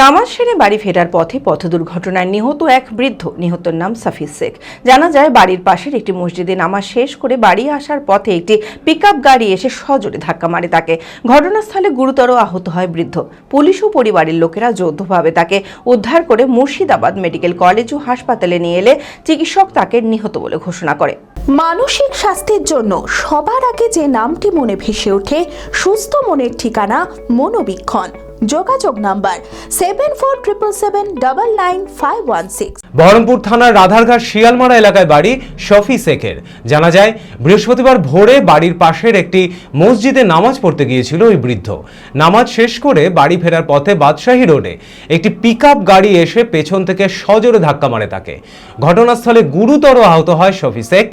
নামাজ সেরে বাড়ি ফেরার পথে পথ দুর্ঘটনায় নিহত এক বৃদ্ধ। নিহতর নাম সাফি শেখ। জানা যায়, বাড়ির পাশের একটি মসজিদে নামাজ শেষ করে বাড়ি আসার পথে একটি পিকআপ গাড়ি এসে সজোরে ধাক্কা মারে তাকে। ঘটনাস্থলে গুরুতর আহত হয় বৃদ্ধ। পুলিশ ও পরিবারের লোকেরা যৌথভাবে তাকে উদ্ধার করে মুর্শিদাবাদ মেডিকেল কলেজ ও হাসপাতালে নিয়ে এলে চিকিৎসক তাকে নিহত বলে ঘোষণা করে। মানসিক স্বাস্থ্যের জন্য সবার আগে যে নামটি মনে ভেসে ওঠে, সুস্থ মনের ঠিকানা মনোবীক্ষণ। যোগাযোগ নাম্বার 7477799516। বহরমপুর থানার রাধারঘাট শিয়ালমারা এলাকায় বাড়ি শফি শেখের। জানা যায়, বৃহস্পতিবার ভোরে বাড়ির পাশের একটি মসজিদে নামাজ পড়তে গিয়েছিল ওই বৃদ্ধ। নামাজ শেষ করে বাড়ি ফেরার পথে বাদশাহী রোডে একটি পিকআপ গাড়ি এসে পেছন থেকে সজোরে ধাক্কা মারে তাকে। ঘটনাস্থলে গুরুতর আহত হয় শফি শেখ।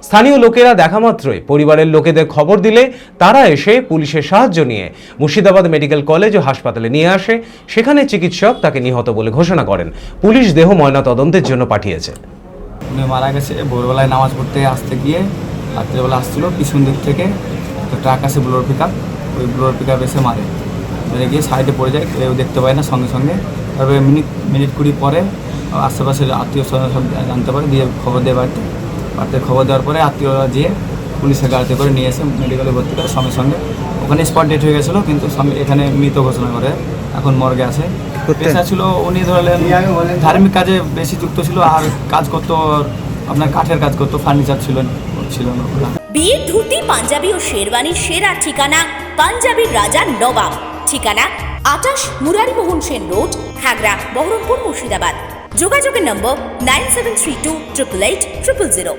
স্থানীয় লোকেরা দেখা মাত্রই পরিবারের লোকেদের খবর দিলে তারা এসে পুলিশের সাহায্য নিয়ে মুর্শিদাবাদ মেডিকেল কলেজ ও হাসপাতালে নিয়ে আসে। সেখানে চিকিৎসক তাকে নিহত বলে ঘোষণা করেন। পুলিশ দেহ ময়না তদন্তের জন্য পাঠিয়েছে। উনি মারা গেছে ভোরবেলায় নামাজ পড়তে আসতে গিয়ে। রাত্রেবেলা আসছিল পিছন দিক থেকে একটা ট্রাক আসে, ব্লোর পিকআপ। ওই ব্লোর পিকআপ এসে মেরে গিয়ে সাইডে পড়ে যায়, কেউ দেখতে পায় না সঙ্গে সঙ্গে। তারপরে মিনিট 20 পরে আশেপাশের আত্মীয় স্বজন সব জানতে পারে, দিয়ে খবর দিয়ে বাড়িতে খবর দেওয়ার পরে আত্মীয়রা যেয়ে পুলিশের গাড়িতে করে নিয়ে এসে মেডিকেলে ভর্তি করে সঙ্গে সঙ্গে ওখানে স্পট ডেট হয়ে গেছিলো, কিন্তু এখানে মৃত ঘোষণা করে এখন মর্গে আছে। পেশা ছিল, উনি ধরলেন ধার্মিক কাজে বেশি যুক্ত ছিল, আর কাজ করতো আপনার কাঠের কাজ করতো, ফার্নিচার ছিল না। বিয়ের ধুতি, পাঞ্জাবি ও শেরওয়ানির সেরা ঠিকানা পাঞ্জাবির রাজা নবাব। ঠিকানা 28 মুরারি মোহন সেন রোড, খাগড়া, বহরমপুর, মুর্শিদাবাদ। যোগাযোগের নম্বর 9732880000।